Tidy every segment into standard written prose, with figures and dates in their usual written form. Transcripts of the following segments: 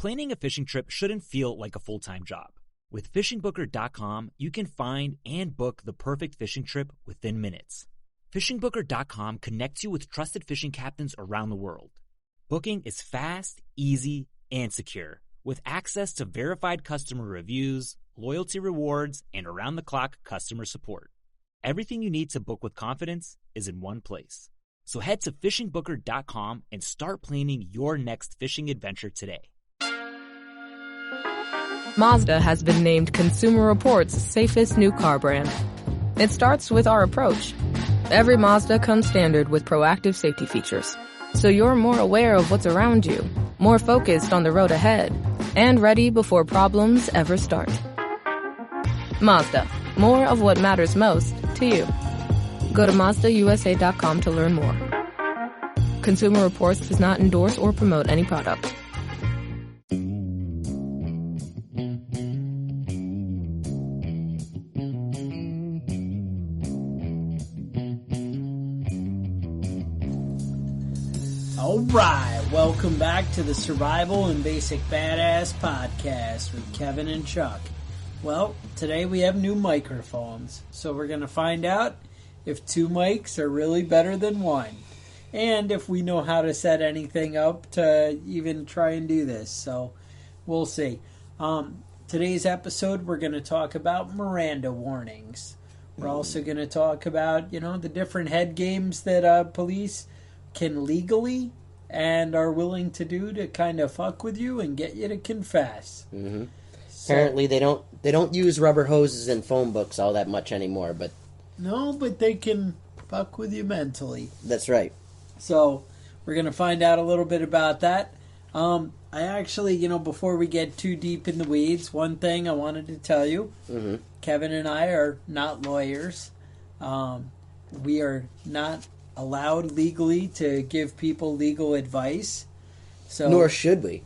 Planning a fishing trip shouldn't feel like a full-time job. With fishingbooker.com, you can find and book the perfect fishing trip within minutes. Fishingbooker.com connects you with trusted fishing captains around the world. Booking is fast, easy, and secure, with access to verified customer reviews, loyalty rewards, and around-the-clock customer support. Everything you need to book with confidence is in one place. So head to fishingbooker.com and start planning your next fishing adventure today. Mazda has been named Consumer Reports' safest new car brand. It starts with our approach. Every Mazda comes standard with proactive safety features, so you're more aware of what's around you, more focused on the road ahead, and ready before problems ever start. Mazda, more of what matters most to you. Go to MazdaUSA.com to learn more. Consumer Reports does not endorse or promote any product. Alright, welcome back to the Survival and Basic Badass podcast with Kevin and Chuck. Well, today we have new microphones, so we're going to find out if two mics are really better than one, and if we know how to set anything up to even try and do this, so we'll see. Today's episode, we're going to talk about Miranda Warnings. We're also going to talk about, the different head games that police can legally and are willing to do to kind of fuck with you and get you to confess. Mm-hmm. So, apparently they don't use rubber hoses and phone books all that much anymore, but no, but they can fuck with you mentally. That's right. So we're going to find out a little bit about that. I actually, before we get too deep in the weeds, one thing I wanted to tell you, Kevin and I are not lawyers. We are not allowed legally to give people legal advice. So Nor should we.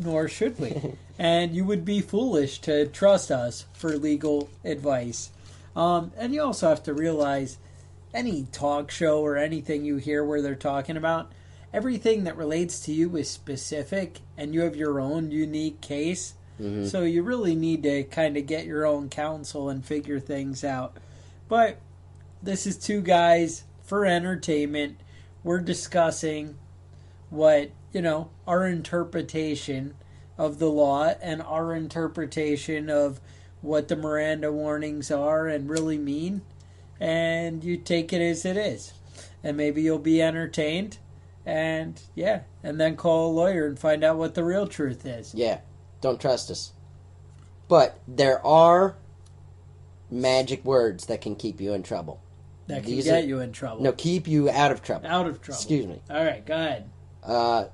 And you would be foolish to trust us for legal advice. And you also have to realize any talk show or anything you hear where they're talking about, everything that relates to you is specific and you have your own unique case. Mm-hmm. So you really need to kind of get your own counsel and figure things out. But this is two guys for entertainment. We're discussing what, our interpretation of the law and our interpretation of what the Miranda warnings are and really mean. And you take it as it is. And maybe you'll be entertained. And, and then call a lawyer and find out what the real truth is. Yeah, don't trust us. But there are magic words that can keep you in trouble. That can get you in trouble. No, keep you out of trouble. Out of trouble. Excuse me. All right, go ahead.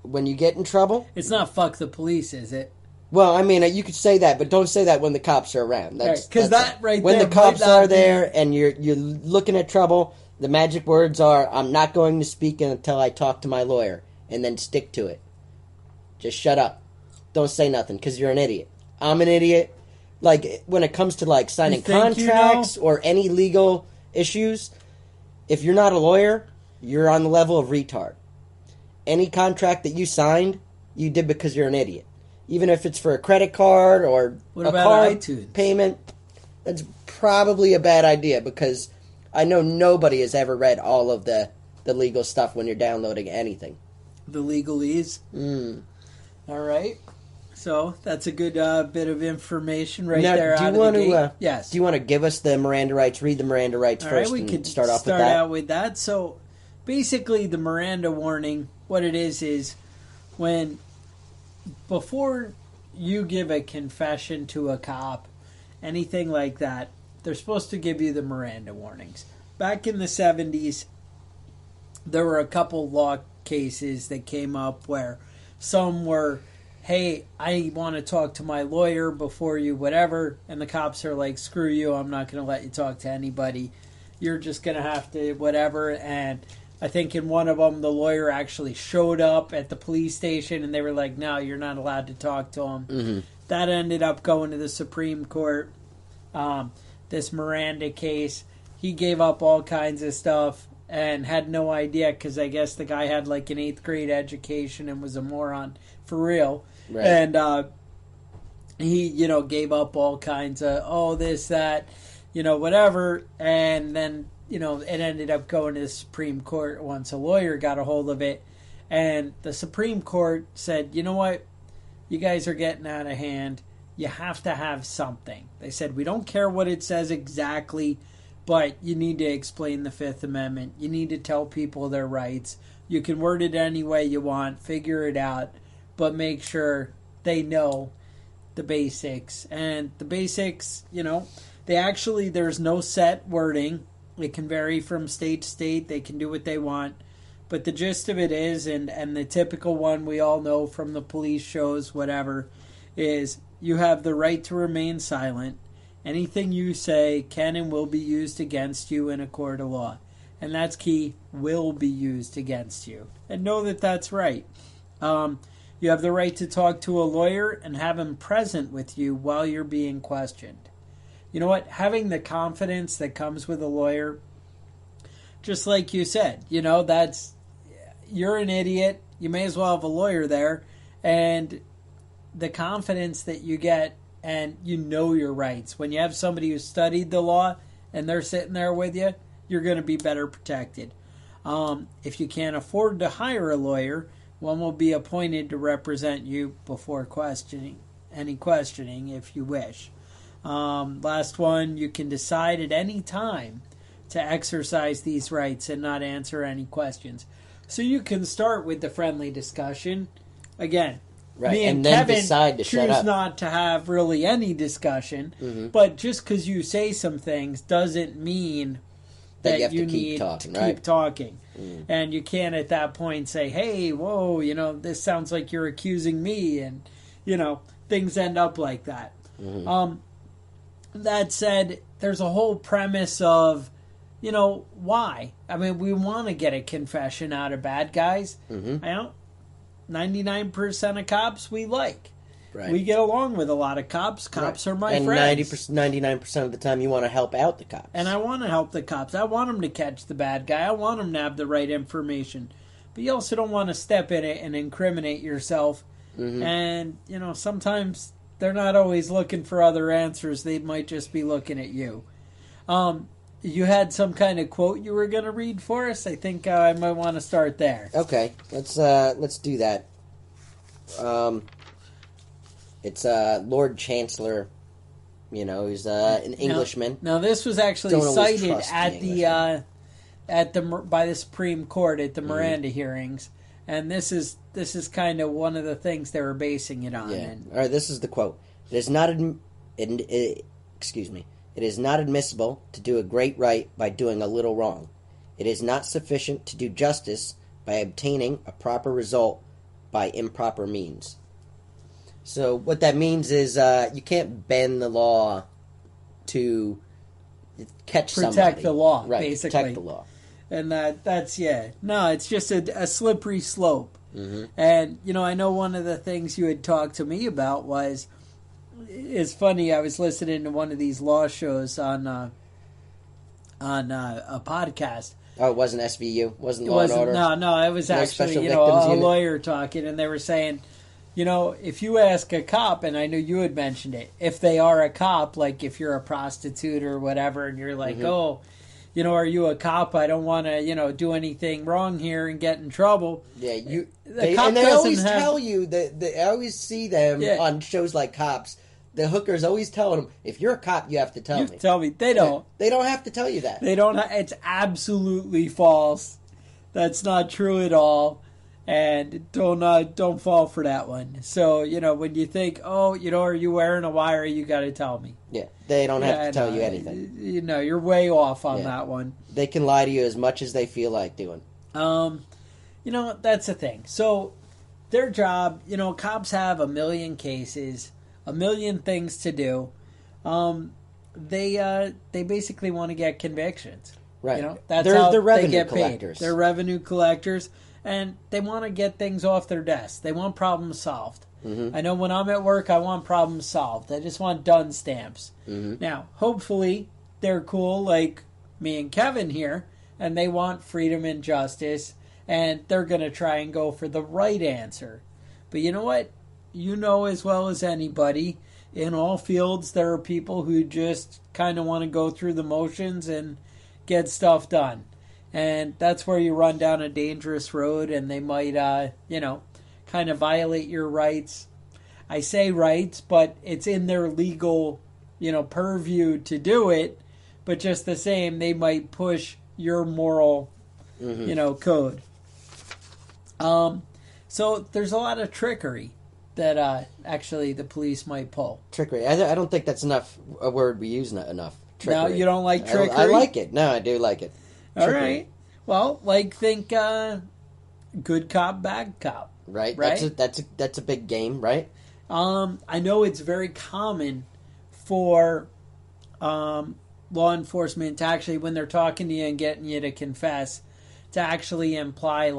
When you get in trouble... It's not fuck the police, is it? Well, I mean, you could say that, but don't say that when the cops are around. Because that right when there... When the cops are there and you're looking at trouble, the magic words are, I'm not going to speak until I talk to my lawyer, and then stick to it. Just shut up. Don't say nothing, because you're an idiot. I'm an idiot. Like, when it comes to, signing contracts or any legal issues, if you're not a lawyer, you're on the level of retard. Any contract that you signed, you did because you're an idiot. Even if it's for a credit card or a card iTunes? Payment, that's probably a bad idea because I know nobody has ever read all of the legal stuff when you're downloading anything. The legalese? All right. So that's a good bit of information there out of the gate. Yes. Do you want to give us the Miranda rights? Read the Miranda rights first. We could start off with that. Start out with that. So basically, the Miranda warning, what it is when before you give a confession to a cop, anything like that, they're supposed to give you the Miranda warnings. Back in the 70s, there were a couple law cases that came up where some were, hey, I want to talk to my lawyer before you whatever, and the cops are like, screw you, I'm not going to let you talk to anybody. You're just going to have to whatever. And I think in one of them, the lawyer actually showed up at the police station, and they were like, no, you're not allowed to talk to him. Mm-hmm. That ended up going to the Supreme Court. This Miranda case, he gave up all kinds of stuff and had no idea because I guess the guy had like an 8th grade education and was a moron for real. Right. And he, gave up all kinds of, this, that, whatever. And then, it ended up going to the Supreme Court once a lawyer got a hold of it. And the Supreme Court said, you know what? You guys are getting out of hand. You have to have something. They said, we don't care what it says exactly, but you need to explain the Fifth Amendment. You need to tell people their rights. You can word it any way you want, figure it out, but make sure they know the basics. And the basics, there's no set wording. It can vary from state to state. They can do what they want. But the gist of it is, and the typical one we all know from the police shows, whatever, is you have the right to remain silent. Anything you say can and will be used against you in a court of law. And that's key, will be used against you. And know that that's right. You have the right to talk to a lawyer and have him present with you while you're being questioned. You know what? Having the confidence that comes with a lawyer, just like you said, you're an idiot. You may as well have a lawyer there. And the confidence that you get, and your rights. When you have somebody who studied the law and they're sitting there with you, you're going to be better protected. If you can't afford to hire a lawyer, one will be appointed to represent you before any questioning if you wish. Last one, you can decide at any time to exercise these rights and not answer any questions. So you can start with the friendly discussion. Again, right, me and then Kevin decide to shut choose up. not to have really any discussion. Mm-hmm. But just because you say some things doesn't mean that you need to keep talking. Mm. And you can't at that point say, hey, whoa, this sounds like you're accusing me. And, things end up like that. Mm-hmm. That said, there's a whole premise of, why? I mean, we want to get a confession out of bad guys. Mm-hmm. 99% of cops we like. Right. We get along with a lot of cops. Cops are my friends. And 99% of the time you want to help out the cops. And I want to help the cops. I want them to catch the bad guy. I want them to have the right information. But you also don't want to step in it and incriminate yourself. Mm-hmm. And, sometimes they're not always looking for other answers. They might just be looking at you. You had some kind of quote you were going to read for us? I think I might want to start there. Okay, let's do that. It's Lord Chancellor, who's an Englishman. Now this was actually cited by the Supreme Court at the Miranda hearings, and this is kind of one of the things they were basing it on. Yeah. All right, this is the quote. It is not admissible to do a great right by doing a little wrong. It is not sufficient to do justice by obtaining a proper result by improper means. So what that means is you can't bend the law to catch somebody. Protect the law, right, basically. Protect the law. And that's, no, it's just a slippery slope. Mm-hmm. And, I know one of the things you had talked to me about was, it's funny, I was listening to one of these law shows on a podcast. Oh, it wasn't SVU? Wasn't Law and Order? No, it was actually, a lawyer talking, and they were saying, if you ask a cop, and I know you had mentioned it, if they are a cop, like if you're a prostitute or whatever, and you're like, mm-hmm. Are you a cop? I don't want to, do anything wrong here and get in trouble. Yeah, they always tell you, I always see them on shows like Cops. The hookers always telling them, if you're a cop, you have to tell me. Tell me. They don't. They don't have to tell you that. They don't. It's absolutely false. That's not true at all. And don't fall for that one. So, when you think, are you wearing a wire? You got to tell me. Yeah, they don't have to tell you anything. You're way off on that one. They can lie to you as much as they feel like doing. That's the thing. So, their job, cops have a million cases, a million things to do. They basically want to get convictions. Right. That's how they're revenue they get collectors. paid. They're revenue collectors. And they want to get things off their desk. They want problems solved. Mm-hmm. I know when I'm at work, I want problems solved. I just want done stamps. Mm-hmm. Now, hopefully, they're cool like me and Kevin here, and they want freedom and justice, and they're going to try and go for the right answer. But you know what? you know as well as anybody, in all fields there are people who just kind of want to go through the motions and get stuff done. And that's where you run down a dangerous road and they might, kind of violate your rights. I say rights, but it's in their legal, purview to do it. But just the same, they might push your moral, code. So there's a lot of trickery that actually the police might pull. Trickery. I don't think that's a word we use enough. Trickery. No, you don't like trickery? I like it. No, I do like it. Trickery. All right. Well, think good cop, bad cop. Right. Right. That's a big game, right? I know it's very common for law enforcement to actually, when they're talking to you and getting you to confess, to actually imply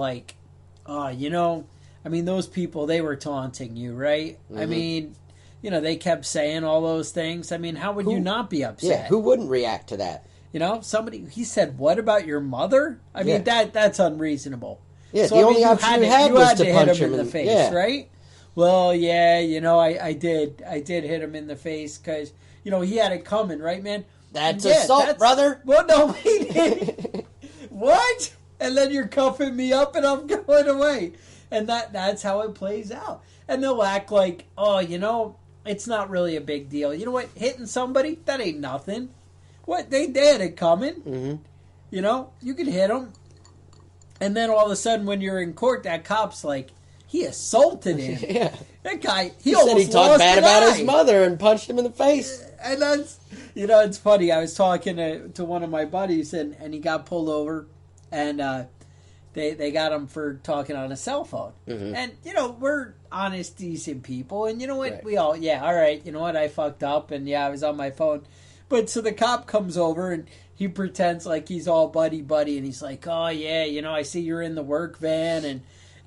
those people, they were taunting you, right? Mm-hmm. I mean, they kept saying all those things. I mean, how would you not be upset? Yeah, who wouldn't react to that? He said, what about your mother? I mean, that's unreasonable. Yeah, so, the only option you had was to punch him in the face, right? Well, yeah, I did hit him in the face because, he had it coming, right, man? That's assault, brother. Well, no, he didn't. What? And then you're cuffing me up and I'm going away. And that's how it plays out. And they'll act like, it's not really a big deal. You know what? Hitting somebody, that ain't nothing. What? They had it coming. Mm-hmm. You can hit them. And then all of a sudden when you're in court, that cop's like, he assaulted him. Yeah. That guy, he said he talked bad about his mother and punched him in the face. And that's, it's funny. I was talking to one of my buddies and he got pulled over and they got him for talking on a cell phone. Mm-hmm. And, we're honest, decent people. And you know what? Right. We all, all right, you know what? I fucked up and I was on my phone. But so the cop comes over and he pretends like he's all buddy-buddy and he's like, oh, yeah, I see you're in the work van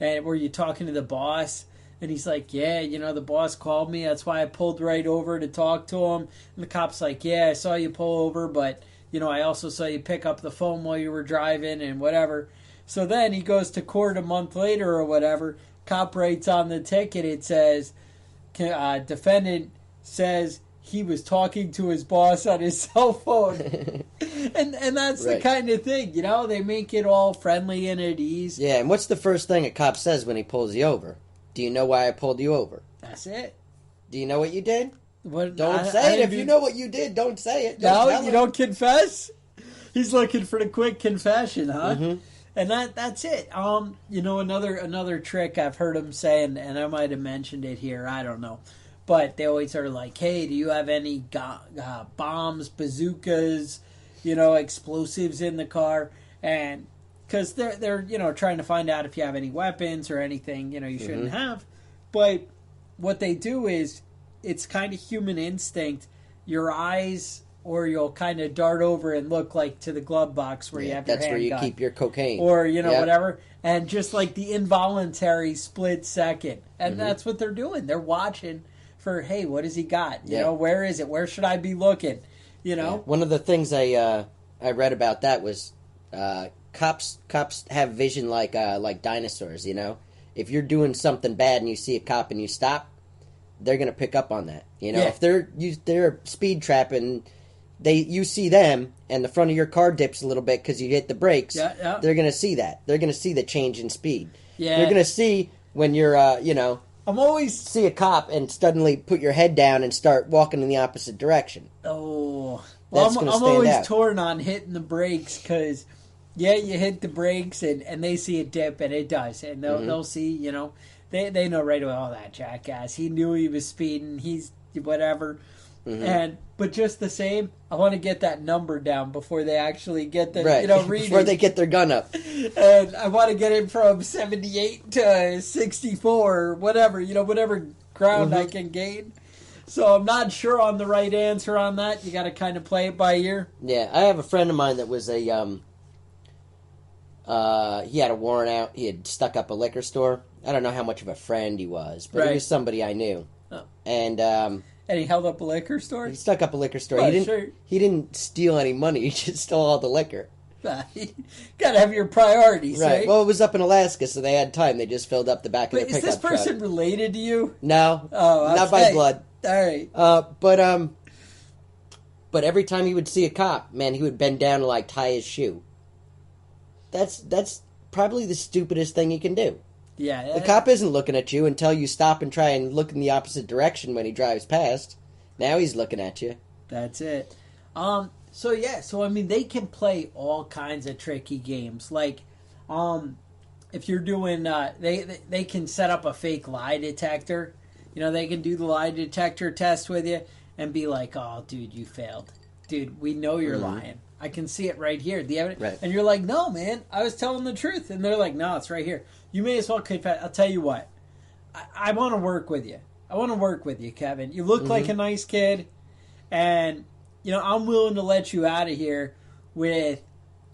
and were you talking to the boss? And he's like, yeah, the boss called me. That's why I pulled right over to talk to him. And the cop's like, yeah, I saw you pull over, but, I also saw you pick up the phone while you were driving and whatever. So then he goes to court a month later or whatever. Cop writes on the ticket, it says, defendant says he was talking to his boss on his cell phone. and that's right. The kind of thing, they make it all friendly and at ease. Yeah, and what's the first thing a cop says when he pulls you over? Do you know why I pulled you over? That's it. Do you know what you did? Don't say it. If you know what you did, don't say it. Don't confess? He's looking for the quick confession, huh? Mm-hmm. And that's it. Another trick I've heard him say, and I might have mentioned it here, I don't know. But they always are like, hey, do you have any bombs, bazookas, explosives in the car? And because they're trying to find out if you have any weapons or anything, you shouldn't have. But what they do is, it's kind of human instinct. Your eyes, or you'll kind of dart over and look like to the glove box where you have your handgun. That's where you keep your cocaine. Or, whatever. And just like the involuntary split second. And that's what they're doing. They're watching for, hey, what has he got? Where is it? Where should I be looking? Yeah. One of the things I read about that was cops have vision like dinosaurs, If you're doing something bad and you see a cop and you stop, they're going to pick up on that. If they're speed trapping, you see them and the front of your car dips a little bit because you hit the brakes, they're going to see that. They're going to see the change in speed. Yeah. They're going to see when you're, see a cop and suddenly put your head down and start walking in the opposite direction. Oh. Well, I'm always torn on hitting the brakes because, you hit the brakes and they see it dip and it does. And they'll see, they know right away, oh, that jackass. He knew he was speeding. He's whatever. Mm-hmm. But just the same, I want to get that number down before they actually get the, reading. Before they get their gun up. And I want to get it from 78 to 64 or whatever, whatever ground I can gain. So I'm not sure on the right answer on that. You got to kind of play it by ear. Yeah, I have a friend of mine that was he had a warrant out. He had stuck up a liquor store. I don't know how much of a friend he was, but he was somebody I knew. Oh. And he held up a liquor store? He stuck up a liquor store. Oh, He didn't steal any money. He just stole all the liquor. Gotta have your priorities, Right. right? Well, it was up in Alaska, so they had time. They just filled up the back of Wait, the is pickup this person truck. related to you? No. Oh, Not by okay. blood. All right. But every time he would see a cop, man, he would bend down and, like, tie his shoe. That's probably the stupidest thing you can do. Yeah. The cop isn't looking at you until you stop and try and look in the opposite direction when he drives past. Now he's looking at you. That's it. So I mean, they can play all kinds of tricky games. Like, if you're doing, they can set up a fake lie detector. You know, they can do the lie detector test with you and be like, "Oh, dude, you failed. Dude, we know you're lying. I can see it right here. The evidence." Right. And you're like, "No, man, I was telling the truth." And they're like, "No, it's right here. You may as well confess." I'll tell you what. I want to work with you. I want to work with you, Kevin. You look like a nice kid, and you know I'm willing to let you out of here with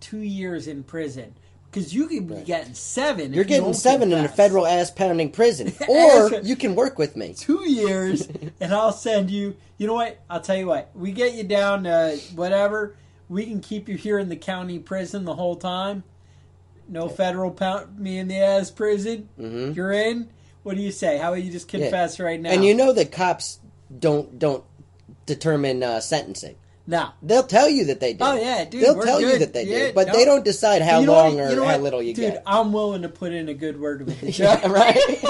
2 years in prison because you could be getting 7. You're getting 7 in a federal ass-pounding prison. Or you can work with me. 2 years, and I'll send you. You know what? I'll tell you what. We get you down to whatever. We can keep you here in the county prison the whole time. No federal pound me in the ass prison. Mm-hmm. You're in. What do you say? How about you just confess right now? And you know that cops don't determine sentencing. No. They'll tell you that they did. Oh, yeah, dude. They'll tell you that they did, but they don't decide how long or how little you get. Dude, I'm willing to put in a good word with the judge. Yeah, right?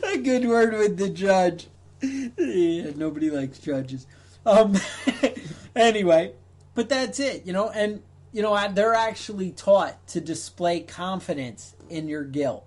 A good word with the judge. Yeah, nobody likes judges. Anyway, but that's it, you know, and, you know, they're actually taught to display confidence in your guilt.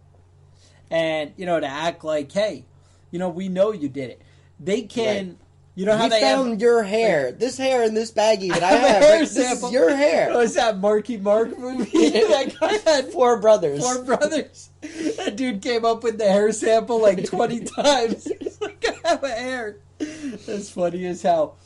And, you know, to act like, hey, you know, we know you did it. They can... Right. You know how we they found your hair. Like, this hair in this baggie that I have. This is your hair. Oh, is that Marky Mark movie? That guy had 4 brothers. 4 brothers. That dude came up with the hair sample like 20 times. He's like, I have a hair. That's funny as hell.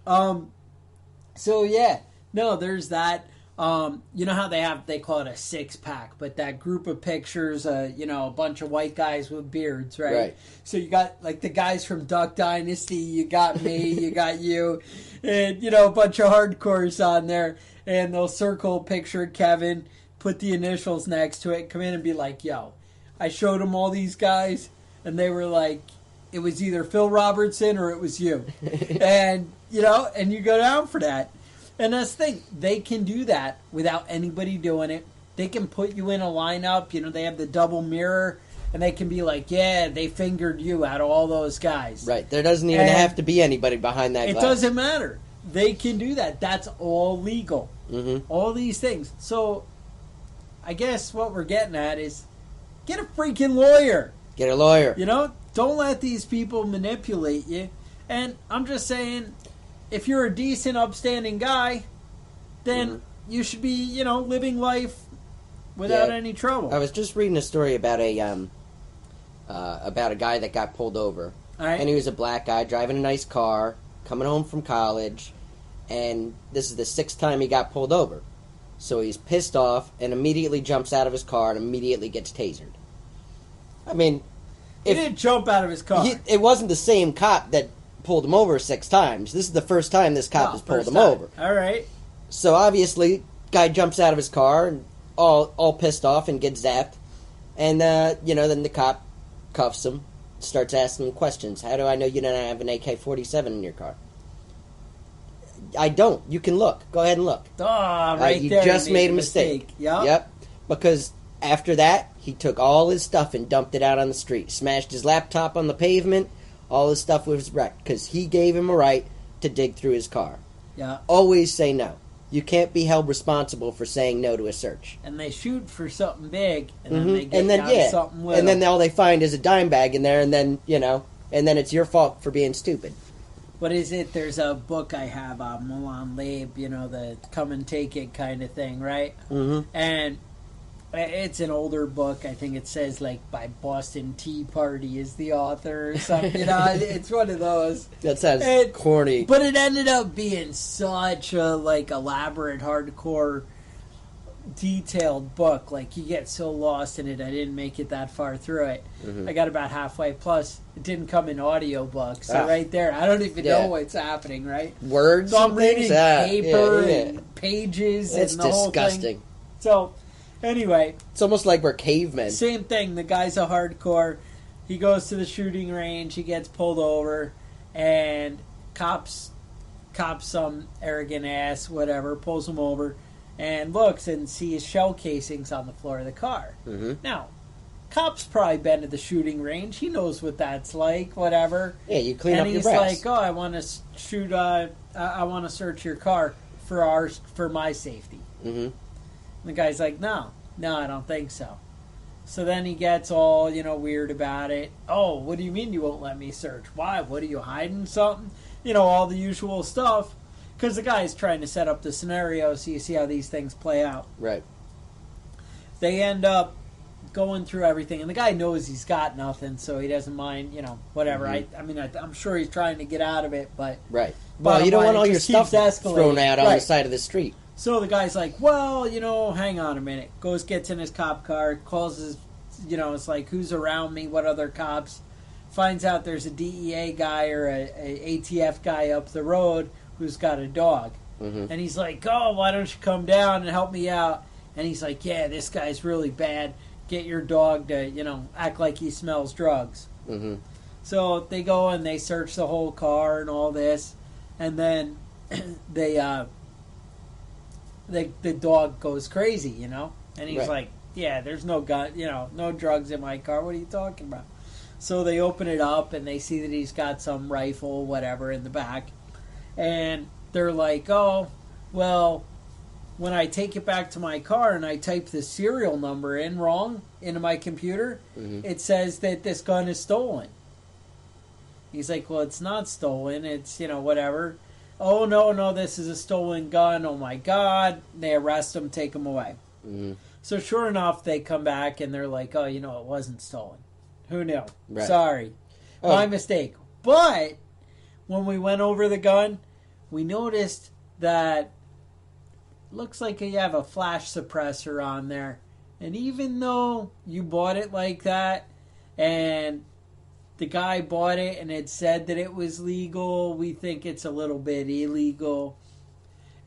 So, yeah. No, there's that. You know how they call it a 6-pack, but that group of pictures, you know, a bunch of white guys with beards, right? So you got like the guys from Duck Dynasty, you got me, you got you, and you know, a bunch of hardcores on there, and they'll circle a picture of Kevin, put the initials next to it, come in and be like, yo, I showed them all these guys, and they were like, it was either Phil Robertson or it was you. And, you know, and you go down for that. And that's the thing, they can do that without anybody doing it. They can put you in a lineup, you know, they have the double mirror, and they can be like, yeah, they fingered you out of all those guys. Right, there doesn't even have to be anybody behind that glass. It doesn't matter. They can do that. That's all legal. Mm-hmm. All these things. So, I guess what we're getting at is, get a freaking lawyer. Get a lawyer. You know, don't let these people manipulate you. And I'm just saying... If you're a decent, upstanding guy, then you should be, you know, living life without any trouble. I was just reading a story about a guy that got pulled over, and he was a black guy driving a nice car, coming home from college, and this is the 6th time he got pulled over. So he's pissed off and immediately jumps out of his car and immediately gets tasered. I mean, he didn't jump out of his car. It wasn't the same cop that pulled him over 6 times. This is the first time this cop has pulled him over. All right. So obviously, guy jumps out of his car and all pissed off and gets zapped, and you know, then the cop cuffs him, starts asking him questions. How do I know you don't have an AK-47 in your car? I don't. You can look. Go ahead and look. You there. You just made a mistake. Yep. Because after that, he took all his stuff and dumped it out on the street. Smashed his laptop on the pavement. All his stuff was wrecked because he gave him a right to dig through his car. Yeah. Always say no. You can't be held responsible for saying no to a search. And they shoot for something big, and then they get down to something little. And then all they find is a dime bag in there, and then, you know, and then it's your fault for being stupid. What is it? There's a book I have, Milan Labe, you know, the come and take it kind of thing, right? Mm-hmm. And it's an older book. I think it says, like, by Boston Tea Party is the author or something. You know, it's one of those. That sounds corny. But it ended up being such a, like, elaborate, hardcore detailed book. Like, you get so lost in it, I didn't make it that far through it. I got about halfway. Plus, it didn't come in audiobook. So right there, I don't even know what's happening, right? Words so I'm reading things? paper and pages it's and the whole disgusting. thing. So, anyway. It's almost like we're cavemen. Same thing. The guy's a hardcore. He goes to the shooting range. He gets pulled over. And cops, some arrogant ass, whatever, pulls him over and looks and sees shell casings on the floor of the car. Now, cop's probably been to the shooting range. He knows what that's like, whatever. Yeah, you clean up your brass. And he's like, I want to shoot, I want to search your car for my safety. And the guy's like, no, I don't think so. So then he gets all, weird about it. Oh, what do you mean you won't let me search? Why? What, are you hiding something? All the usual stuff. Because the guy's trying to set up the scenario so you see how these things play out. Right. They end up going through everything. And the guy knows he's got nothing, so he doesn't mind, whatever. I'm sure he's trying to get out of it, but... Right. Well, you don't want all your stuff thrown out on the side of the street. So the guy's like, well, hang on a minute. Gets in his cop car, calls his, it's like, who's around me? What other cops? Finds out there's a DEA guy or a ATF guy up the road who's got a dog. And he's like, oh, why don't you come down and help me out? And he's like, yeah, this guy's really bad. Get your dog to, act like he smells drugs. So they go and they search the whole car and all this. And then the dog goes crazy, and he's like, yeah, there's no gun, no drugs in my car. What are you talking about? So they open it up and they see that he's got some rifle, whatever, in the back. And they're like, oh, well, when I take it back to my car and I type the serial number in wrong into my computer, it says that this gun is stolen. He's like, well, it's not stolen. It's, whatever. Oh, no, this is a stolen gun. Oh, my God. They arrest him, take him away. So sure enough, they come back and they're like, oh, it wasn't stolen. Who knew? Right. Sorry. My mistake. But when we went over the gun, we noticed that looks like you have a flash suppressor on there. And even though you bought it like that and the guy bought it and it said that it was legal, we think it's a little bit illegal.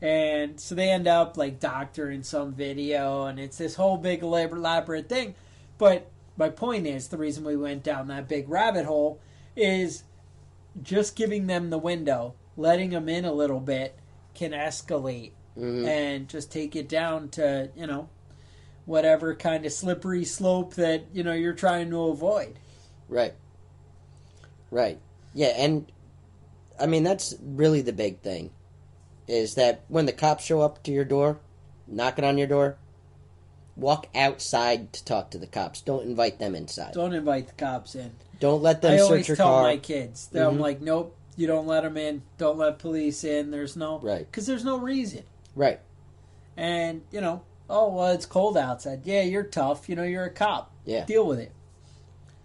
And so they end up like doctoring some video and it's this whole big elaborate thing. But my point is, the reason we went down that big rabbit hole is just giving them the window, letting them in a little bit can escalate and just take it down to, whatever kind of slippery slope that, you're trying to avoid. Right. Right. Yeah, and I mean, that's really the big thing, is that when the cops show up to your door, knocking on your door, walk outside to talk to the cops. Don't invite them inside. Don't invite the cops in. Don't let them search your car. I always tell my kids. I'm like, nope, you don't let them in. Don't let police in. There's no... Right. Because there's no reason. Right. And, oh, well, it's cold outside. Yeah, you're tough. You're a cop. Yeah. Deal with it.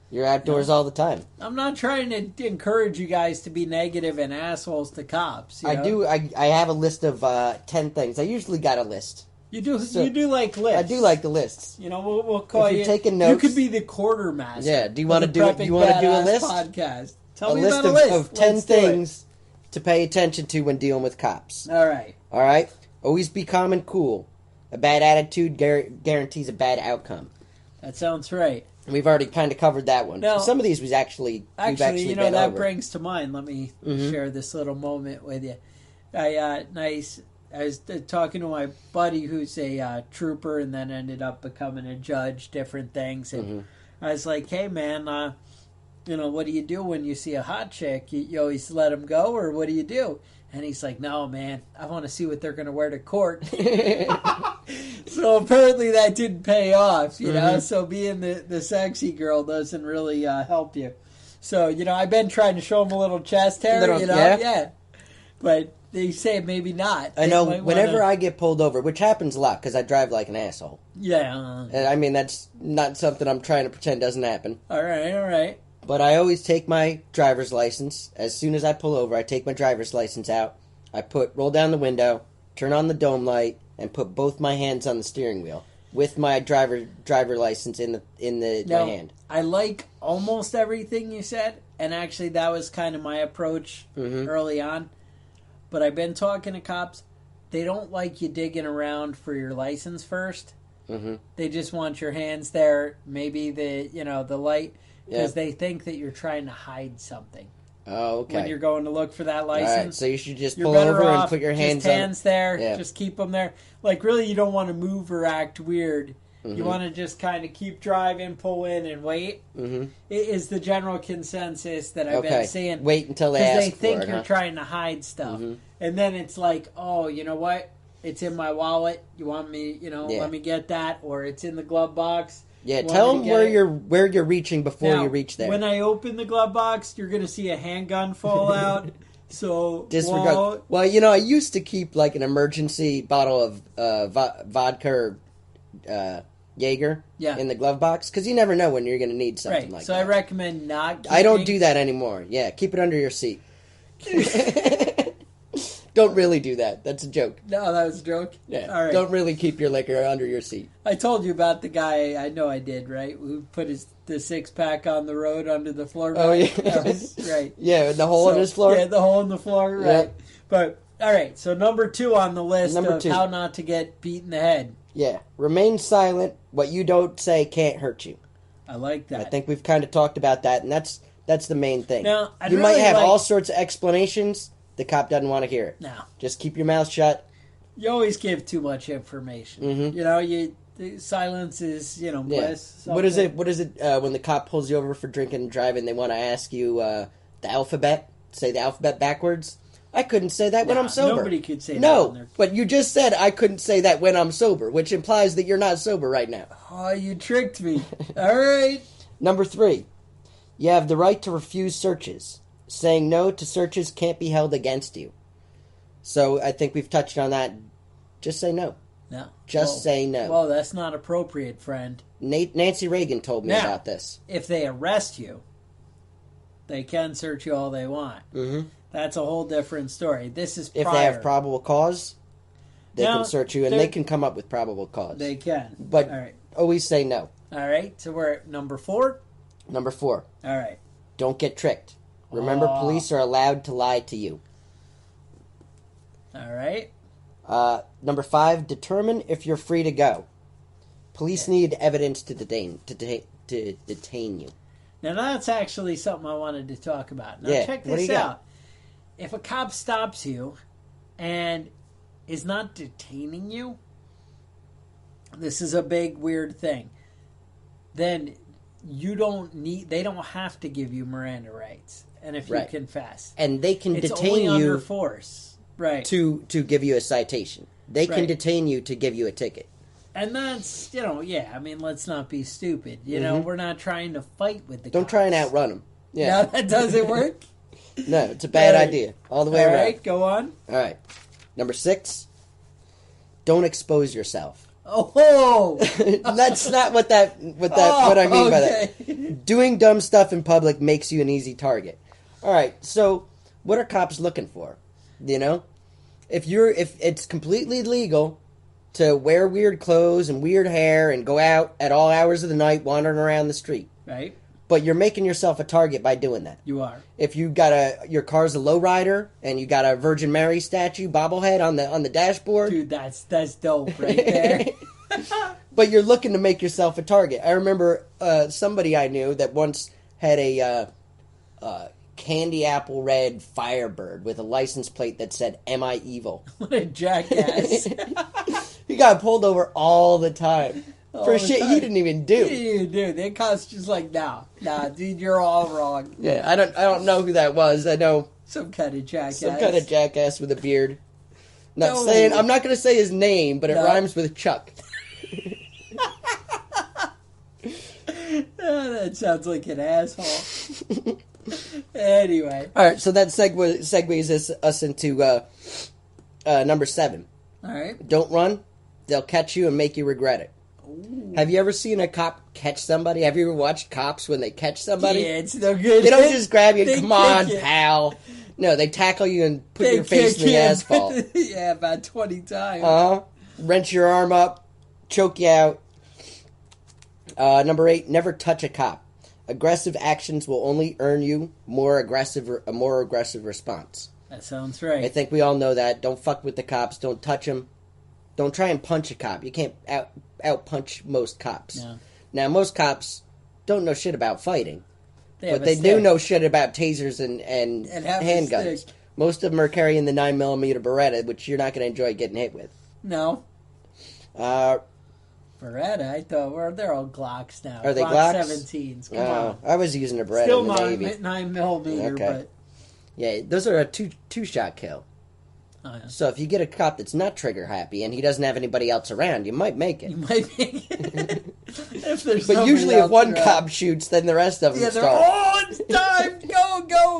You're outdoors all the time. I'm not trying to encourage you guys to be negative and assholes to cops. I do. I have a list of 10 things. I usually got a list. You do. So, you do like lists. I do like the lists. We'll call you. If you're taking notes, you could be the quartermaster. Yeah. Do you want to do it? You want to do a list? Podcast. Tell me about a list of 10 things to pay attention to when dealing with cops. All right. All right. Always be calm and cool. A bad attitude guarantees a bad outcome. That sounds right. We've already kind of covered that one. Now, some of these we've actually been that over. brings to mind. Let me share this little moment with you. I was talking to my buddy who's a trooper and then ended up becoming a judge, different things. And I was like, hey, man, what do you do when you see a hot chick? You always let them go, or what do you do? And he's like, no, man, I want to see what they're going to wear to court. So apparently that didn't pay off, know. So being the sexy girl doesn't really help you. So, I've been trying to show him a little chest hair, Yeah. But they say maybe not. I know whenever I get pulled over, which happens a lot because I drive like an asshole. Yeah. And I mean, that's not something I'm trying to pretend doesn't happen. All right. But I always take my driver's license. As soon as I pull over, I take my driver's license out. I roll down the window, turn on the dome light, and put both my hands on the steering wheel with my driver license in my hand. I like almost everything you said, and actually that was kind of my approach early on. But I've been talking to cops. They don't like you digging around for your license first. Mm-hmm. They just want your hands there, maybe the light, because they think that you're trying to hide something. Oh, okay. When you're going to look for that license. All right, so you should just pull over and put your hands just hands there. Yeah. Just keep them there. Like, really, you don't want to move or act weird. Mm-hmm. You want to just kind of keep driving, pull in, and wait. Mm-hmm. It is the general consensus that I've been seeing. Wait until they ask for it. Because they think you're trying to hide stuff. Mm-hmm. And then it's like, oh, you know what? It's in my wallet. You want me, let me get that. Or it's in the glove box. Yeah, tell them where you're reaching before you reach there. When I open the glove box, you're going to see a handgun fall out. So disregard. Well, I used to keep like an emergency bottle of vodka or Jaeger in the glove box because you never know when you're going to need something like that. So I recommend not. I don't do that anymore. Yeah, keep it under your seat. Don't really do that. That's a joke. No, that was a joke? Yeah. All right. Don't really keep your liquor under your seat. I told you about the guy, I know I did, right? Who put the six-pack on the road under the floor. Oh, yeah. Right. Yeah, the hole in his floor? Yeah, the hole in the floor, right. Yep. But, all right, so number 2 on the list of how not to get beat in the head. Yeah. Remain silent. What you don't say can't hurt you. I like that. I think we've kind of talked about that, and that's the main thing. Now, you might have all sorts of explanations. The cop doesn't want to hear it. No. Just keep your mouth shut. You always give too much information. Mm-hmm. Silence is, bliss. What is it when the cop pulls you over for drinking and driving, they want to ask you the alphabet? Say the alphabet backwards? I couldn't say that when I'm sober. Nobody could say that. No, but you just said I couldn't say that when I'm sober, which implies that you're not sober right now. Oh, you tricked me. All right. Number 3, you have the right to refuse searches. Saying no to searches can't be held against you. So I think we've touched on that. Just say no. No. Just say no. Well, that's not appropriate, friend. Nancy Reagan told me about this. If they arrest you, they can search you all they want. Mm-hmm. That's a whole different story. This is prior. If they have probable cause, they can search you, and they can come up with probable cause. They can. But always say no. All right. So we're at number 4? Number 4. All right. Don't get tricked. Remember, police are allowed to lie to you. All right. Number 5, determine if you're free to go. Police need evidence to detain you. Now, that's actually something I wanted to talk about. Now, check this out. If a cop stops you and is not detaining you, this is a big, weird thing, then they don't have to give you Miranda rights. And if you confess. And they can detain only you under force. Right. To give you a citation. They can detain you to give you a ticket. And that's, let's not be stupid. We're not trying to fight with the Don't cops. Try and outrun them. Yeah. Now that doesn't work? No, it's a bad idea. All the way around. All right, go on. All right. Number 6, don't expose yourself. Oh! That's not what I mean by that. Doing dumb stuff in public makes you an easy target. All right, so what are cops looking for? If it's completely legal to wear weird clothes and weird hair and go out at all hours of the night wandering around the street. Right. But you're making yourself a target by doing that. You are. If you got your car's a lowrider and you got a Virgin Mary statue bobblehead on the dashboard. Dude, that's dope right there. But you're looking to make yourself a target. I remember somebody I knew that once had a candy apple red Firebird with a license plate that said, "Am I evil?" What a jackass. He got pulled over all the time. For shit he didn't even do. He didn't even do. They cops just like, nah, dude, you're all wrong. Yeah, I don't know who that was. I know some kind of jackass. Some kind of jackass with a beard. I'm not going to say his name, but it rhymes with Chuck. That sounds like an asshole. Anyway. All right, so that segues us into number 7. All right. Don't run. They'll catch you and make you regret it. Ooh. Have you ever seen a cop catch somebody? Have you ever watched cops when they catch somebody? Yeah, it's no good. They don't just grab you and come on, pal. No, they tackle you and put your face in the asphalt. Yeah, about 20 times. Uh-huh. wrench your arm up, choke you out. Number 8, never touch a cop. Aggressive actions will only earn you a more aggressive response. That sounds right. I think we all know that. Don't fuck with the cops. Don't touch them. Don't try and punch a cop. You can't out punch most cops. No. Now, most cops don't know shit about fighting. But they do know shit about tasers and handguns. Most of them are carrying the 9mm Beretta, which you're not going to enjoy getting hit with. No. Beretta? I thought they're all Glocks now. Are they Glock Glocks? 17s. Come on. I was using a Beretta Still in the Navy. 9mm, Okay. but... Yeah, those are a two-shot kill. Oh, yeah. So if you get a cop that's not trigger happy and he doesn't have anybody else around, you might make it. You might make it. If there's But somebody usually if else one around. cop shoots, then the rest of them Yeah, start. it's time!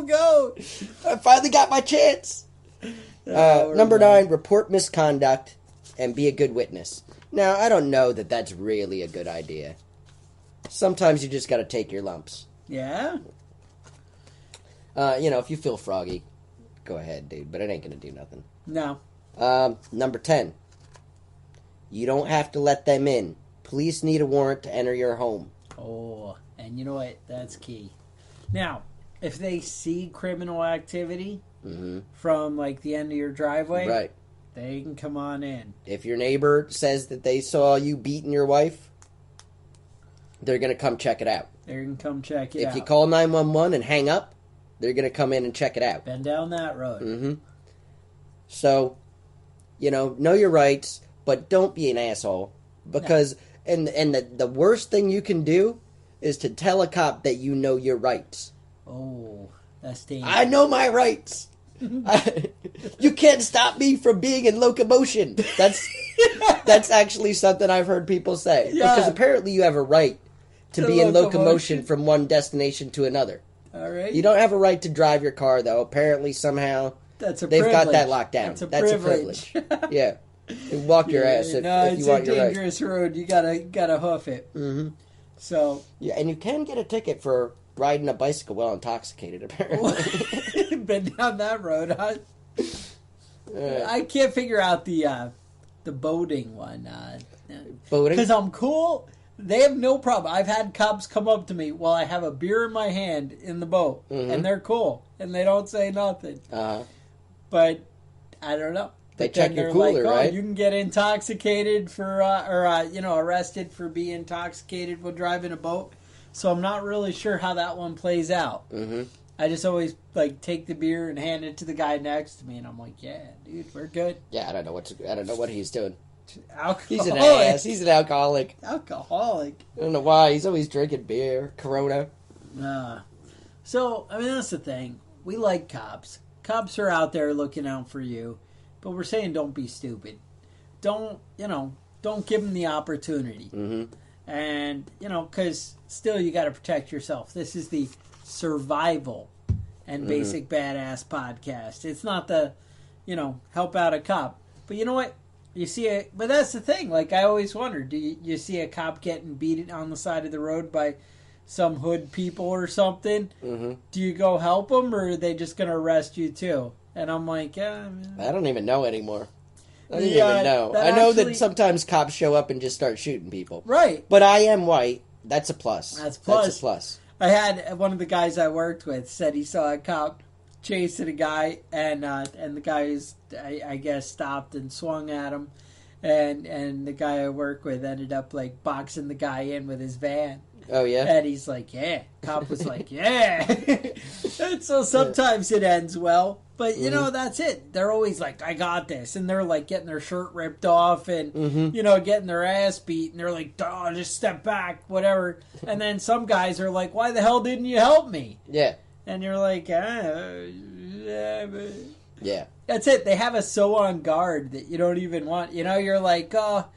Go! I finally got my chance! Number 9, report misconduct and be a good witness. Now, I don't know that that's really a good idea. Sometimes you just gotta take your lumps. Yeah? If you feel froggy, go ahead, dude, but it ain't gonna do nothing. No. Number 10, you don't have to let them in. Police need a warrant to enter your home. Oh, and you know what? That's key. Now, if they see criminal activity from, like, the end of your driveway, Right. they can come on in. If your neighbor says that they saw you beating your wife, they're going to come check it out. They can come check it out. If you call 911 and hang up, they're going to come in and check it out. Been down that road. Mm-hmm. So, know your rights, but don't be an asshole. Because, and the worst thing you can do is to tell a cop that you know your rights. Oh, that's dangerous. I know my rights. You can't stop me from being in locomotion. That's actually something I've heard people say. Yeah. Because apparently you have a right to be in locomotion from one destination to another. All right. You don't have a right to drive your car, though. Apparently, somehow, That's a they've privilege. got that locked down. That's a privilege. Yeah. And walk your ass if you want your it's a dangerous road. You gotta hoof it. Mm-hmm. So yeah, and you can get a ticket for riding a bicycle while intoxicated, apparently. been down that road, huh? I can't figure out the boating one. Boating? Because I'm cool. They have no problem. I've had cops come up to me while I have a beer in my hand in the boat, and they're cool, and they don't say nothing. Uh-huh. But I don't know. They But check then your they're cooler, like, right? You can get intoxicated for, arrested for being intoxicated while driving a boat. So I'm not really sure how that one plays out. Mm-hmm. I just always take the beer and hand it to the guy next to me, and I'm like, yeah, dude, we're good. Yeah, I don't know what he's doing. Alcoholic. He's an ass. He's an alcoholic. Alcoholic. I don't know why. He's always drinking beer, Corona. So, I mean, that's the thing. We like cops. Cops are out there looking out for you. But we're saying don't be stupid. Don't give them the opportunity. Mm-hmm. And, because still you got to protect yourself. This is the survival and basic badass podcast. It's not the, help out a cop. But you know what? But that's the thing. Like, I always wonder, do you see a cop getting beat on the side of the road by some hood people or something? Mm-hmm. Do you go help them, or are they just going to arrest you too? And I'm like, I don't even know anymore. I don't Yeah, even know. that I know actually- that sometimes cops show up and just start shooting people. Right. But I am white. That's a plus. That's plus. That's a plus. I had one of the guys I worked with said he saw a cop chasing a guy, and the guy was, I guess, stopped and swung at him, and the guy I work with ended up boxing the guy in with his van. Oh yeah. And he's like, yeah. Cop was like, yeah. And so sometimes it ends well. But, that's it. They're always like, I got this. And they're getting their shirt ripped off and, getting their ass beat. And they're like, oh, just step back, whatever. And then some guys are like, why the hell didn't you help me? Yeah. And you're like, yeah. Yeah. That's it. They have us so on guard that you don't even want, you're like, oh,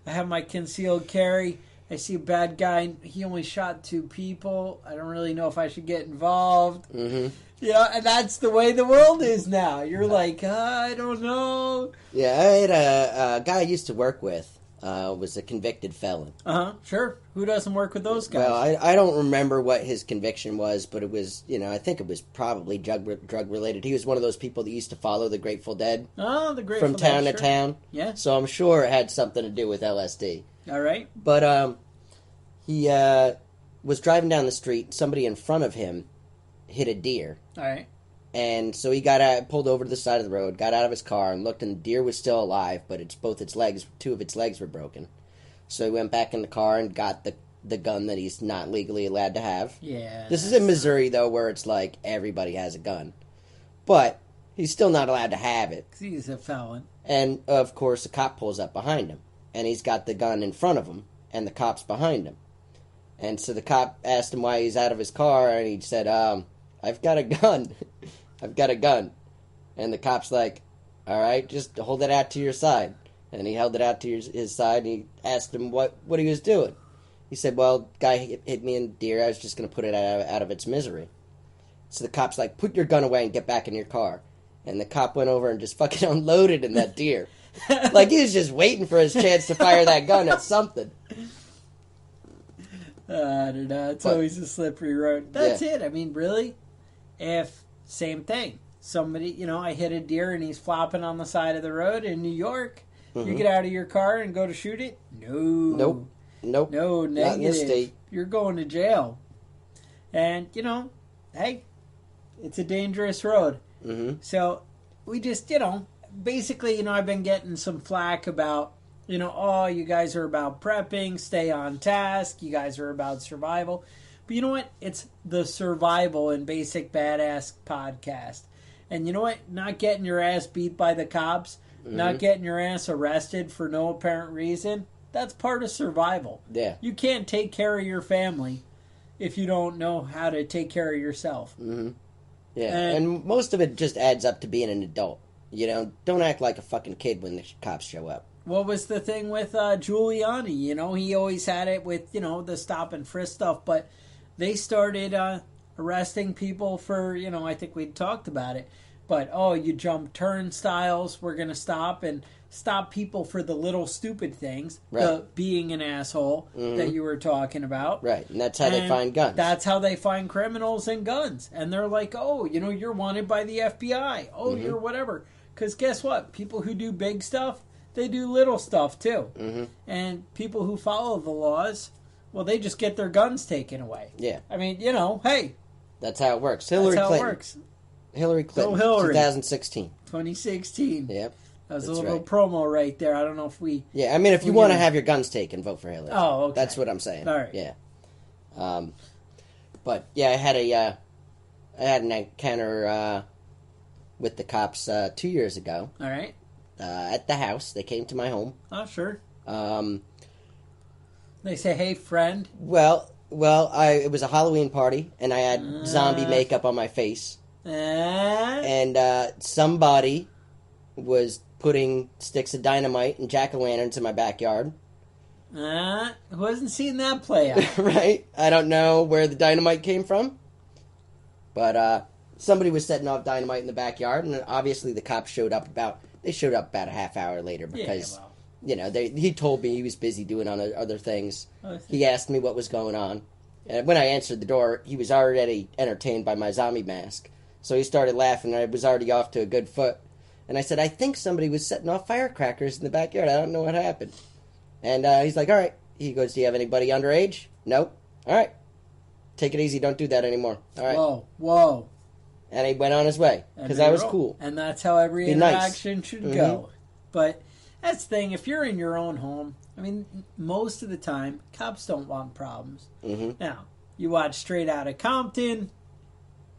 I have my concealed carry. I see a bad guy. He only shot 2 people. I don't really know if I should get involved. Mm-hmm. And that's the way the world is now. You're like, I don't know. Yeah, I had a guy I used to work with. was a convicted felon. Sure. Who doesn't work with those guys? Well, I don't remember what his conviction was, but it was, I think it was probably drug related. He was one of those people that used to follow the Grateful Dead. Oh, the Grateful Dead. Dead. From town to town. Yeah. So I'm sure it had something to do with LSD. All right. But he was driving down the street. Somebody in front of him hit a deer. All right. And so he pulled over to the side of the road, got out of his car, and looked, and the deer was still alive, but two of its legs were broken. So he went back in the car and got the gun that he's not legally allowed to have. Yeah. This is in Missouri, though, where it's like everybody has a gun. But he's still not allowed to have it. 'Cause he's a felon. And, of course, a cop pulls up behind him. And he's got the gun in front of him, and the cop's behind him. And so the cop asked him why he's out of his car, and he said, I've got a gun. I've got a gun. And the cop's like, all right, just hold it out to your side. And he held it out to his side, and he asked him what he was doing. He said, well, guy hit me in the deer. I was just going to put it out of its misery. So the cop's like, put your gun away and get back in your car. And the cop went over and just fucking unloaded in that deer. Like he was just waiting for his chance to fire that gun at something. I don't know. It's always a slippery road. That's it. I mean, really? Same thing. Somebody, I hit a deer and he's flopping on the side of the road in New York. Mm-hmm. You get out of your car and go to shoot it? No. Nope. No, negative. Not in this state. You're going to jail. And, hey, it's a dangerous road. Mm-hmm. So we just, basically, I've been getting some flack about, oh, you guys are about prepping, stay on task, you guys are about survival. But you know what? It's the Survival and Basic Badass podcast. And you know what? Not getting your ass beat by the cops, not getting your ass arrested for no apparent reason, that's part of survival. Yeah. You can't take care of your family if you don't know how to take care of yourself. Mm-hmm. Yeah, and most of it just adds up to being an adult. Don't act like a fucking kid when the cops show up. What was the thing with Giuliani? He always had it with, the stop and frisk stuff, but they started arresting people for, I think we'd talked about it, but, you jump turnstiles, we're going to stop people for the little stupid things, right. The being an asshole that you were talking about. Right, and that's how they find guns. That's how they find criminals and guns. And they're like, you're wanted by the FBI. You're whatever. Because guess what? People who do big stuff, they do little stuff too. Mm-hmm. And people who follow the laws, well, they just get their guns taken away. Yeah. I mean, hey. That's how it works. Hillary Clinton. 2016. 2016. Yep. That was a little promo right there. I don't know if we... Yeah, I mean, if you want to have your guns taken, vote for Hillary. Oh, okay. That's what I'm saying. All right. Yeah. But, yeah, I had an encounter with the cops 2 years ago. All right. At the house. They came to my home. Oh, sure. They say, hey, friend. Well, it was a Halloween party, and I had zombie makeup on my face. And somebody was putting sticks of dynamite and jack-o'-lanterns in my backyard. Who hasn't seen that play out? Right? I don't know where the dynamite came from. But somebody was setting off dynamite in the backyard, and obviously the cops showed up about a half hour later because... Yeah, well. He told me he was busy doing other things. He asked me what was going on. And when I answered the door, he was already entertained by my zombie mask. So he started laughing, and I was already off to a good foot. And I said, I think somebody was setting off firecrackers in the backyard. I don't know what happened. And he's like, all right. He goes, do you have anybody underage? Nope. All right. Take it easy. Don't do that anymore. All right. Whoa. And he went on his way, because I was cool. And that's how every interaction should go. But... that's the thing. If you're in your own home, I mean, most of the time, cops don't want problems. Mm-hmm. Now, you watch Straight Outta Compton,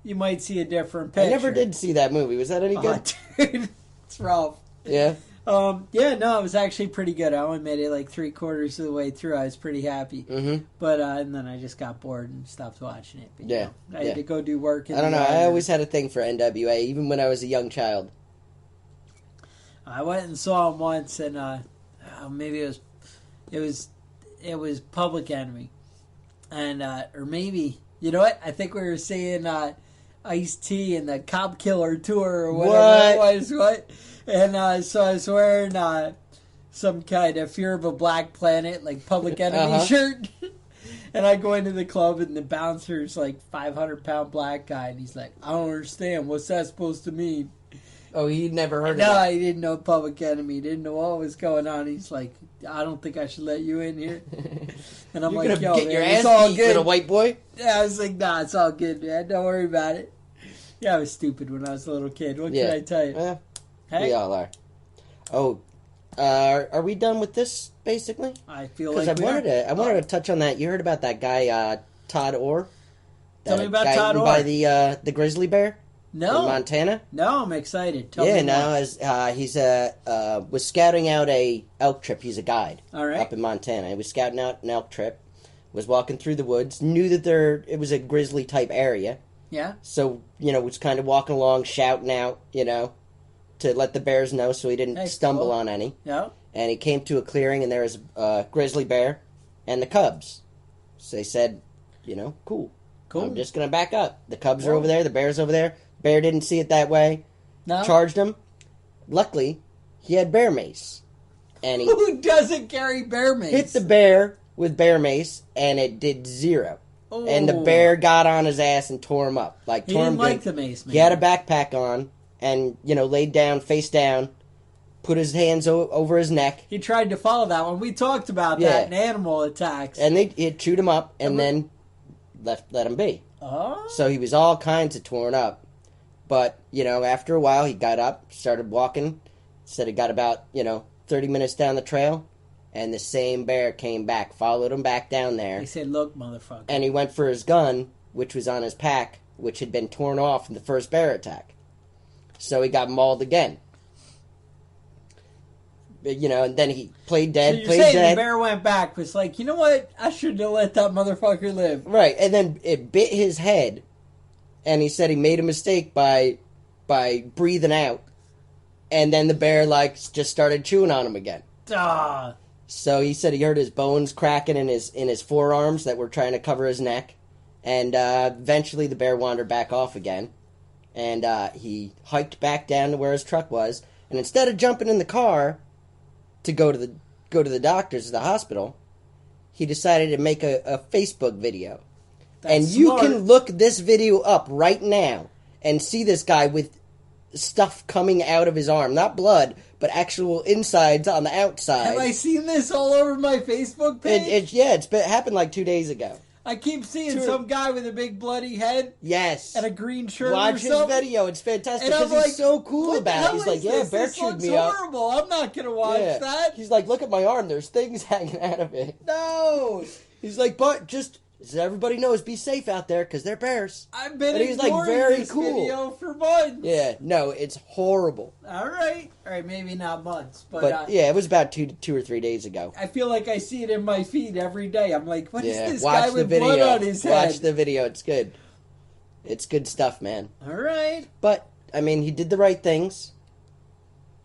you might see a different picture. I never did see that movie. Was that any good? Dude, it's rough. Yeah? It was actually pretty good. I only made it like 3/4 of the way through. I was pretty happy. Mm-hmm. But, and then I just got bored and stopped watching it. But, I had to go do work. I don't know. I always had a thing for NWA, even when I was a young child. I went and saw him once, and maybe it was Public Enemy, and or maybe you know what? I think we were seeing Ice-T and the Cop Killer tour or whatever it was. What? And so I was wearing some kind of Fear of a Black Planet, like Public Enemy shirt. And I go into the club, and the bouncer's like 500-pound black guy, and he's like, I don't understand. What's that supposed to mean? Oh, he'd never heard of No, that. he didn't know Public Enemy. He didn't know what was going on. He's like, I don't think I should let you in here. And I'm You're like, yo, get man, your it's ass all beat, good. little white boy. Yeah, I was like, nah, it's all good, man. Don't worry about it. Yeah, I was stupid when I was a little kid. What can I tell you? We all are. Oh, are we done with this, basically? I feel like I wanted to touch on that. You heard about that guy, Todd Orr? Tell me about guy Todd Orr. By the grizzly bear? No. In Montana? No, I'm excited. Tell me more. As he's was scouting out a elk trip. He's a guide. All right. Up in Montana. He was scouting out an elk trip. Was walking through the woods. Knew that it was a grizzly type area. Yeah. So, was kind of walking along, shouting out, to let the bears know so he didn't stumble on any. Yeah. And he came to a clearing, and there was a grizzly bear and the cubs. So they said, cool. I'm just going to back up. The cubs are over there, the bear's over there. Bear didn't see it that way. No. Charged him. Luckily, he had bear mace. And he Who doesn't carry bear mace? hit the bear with bear mace, and it did 0. Oh. And the bear got on his ass and tore him up. He didn't like the mace, man. He had a backpack on and, laid down, face down, put his hands over his neck. He tried to follow that one. We talked about that in animal attacks. And it chewed him up and then let him be. Oh. So he was all kinds of torn up. But, after a while, he got up, started walking. Said he got about, 30 minutes down the trail. And the same bear came back, followed him back down there. He said, look, motherfucker. And he went for his gun, which was on his pack, which had been torn off in the first bear attack. So he got mauled again. And then he played dead, so you're saying the bear went back, was like, you know what? I shouldn't have let that motherfucker live. Right, and then it bit his head, and he said he made a mistake by breathing out, and then the bear, just started chewing on him again. Ah. So he said he heard his bones cracking in his forearms that were trying to cover his neck, and eventually the bear wandered back off again, and he hiked back down to where his truck was, and instead of jumping in the car to go to the doctors at the hospital, he decided to make a Facebook video. That's and you smart. can look this video up right now and see this guy with stuff coming out of his arm. Not blood, but actual insides on the outside. Have I seen this all over my Facebook page? It's happened like 2 days ago. I keep seeing some guy with a big bloody head. Yes. And a green shirt Watch or his something. video. It's fantastic And I'm because he's like, so cool about it. He's like, this? bear This chewed looks me up. horrible. I'm not going to watch that. He's like, look at my arm. There's things hanging out of it. No. He's like, but just so everybody knows, be safe out there because they're bears. I've been and he's like very this cool. video for months. Yeah, no, it's horrible. All right, maybe not months, but it was about two or 3 days ago. I feel like I see it in my feed every day. I'm like, what is this watch guy the with video. blood on his head? Watch the video. It's good. It's good stuff, man. All right, but I mean, he did the right things.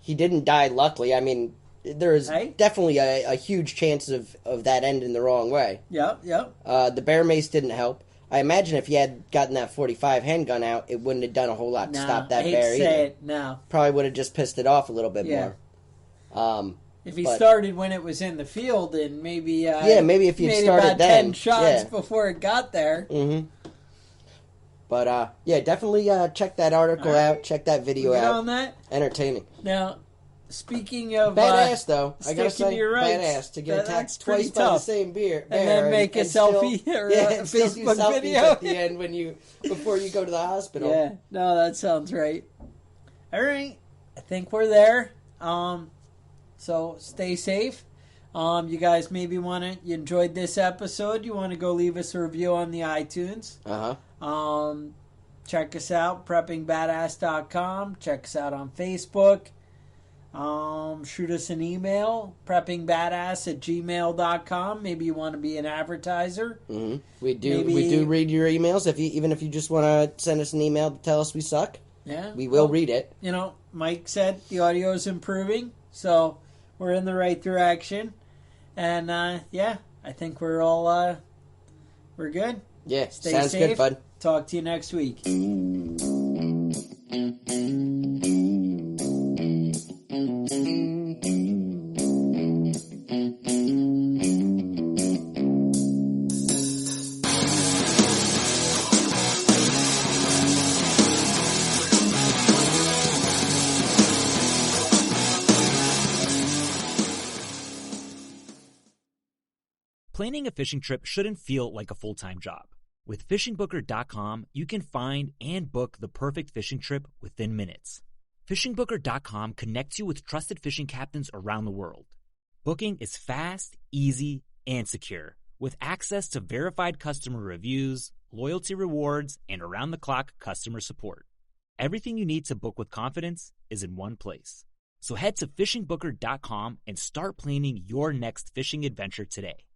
He didn't die, luckily. I mean, there is definitely a huge chance of that ending the wrong way. Yep. The bear mace didn't help. I imagine if he had gotten that .45 handgun out, it wouldn't have done a whole lot to stop that bear either. No. Probably would have just pissed it off a little bit more. If he started when it was in the field and maybe maybe if you'd started about then 10 shots before it got there. Mm-hmm. But definitely check that article out. Check that video out. On that? Entertaining. Now, speaking of badass, though, I gotta say, rights, badass to get attacked twice by the same bear, and then make a selfie or a Facebook video at the end before you go to the hospital. Yeah, no, that sounds right. All right, I think we're there. So stay safe. You guys maybe you enjoyed this episode. You want to go leave us a review on the iTunes. Check us out, preppingbadass.com. Check us out on Facebook. Shoot us an email, preppingbadass@gmail.com. Maybe you want to be an advertiser. Mm-hmm. We do read your emails. Even if you just want to send us an email to tell us we suck, we will read it. Mike said the audio is improving, so we're in the right direction. And I think we're all we're good. Yeah, stay sounds safe. good, bud. Talk to you next week. Planning a fishing trip shouldn't feel like a full-time job. With fishingbooker.com, you can find and book the perfect fishing trip within minutes. Fishingbooker.com connects you with trusted fishing captains around the world. Booking is fast, easy, and secure, with access to verified customer reviews, loyalty rewards, and around-the-clock customer support. Everything you need to book with confidence is in one place. So head to fishingbooker.com and start planning your next fishing adventure today.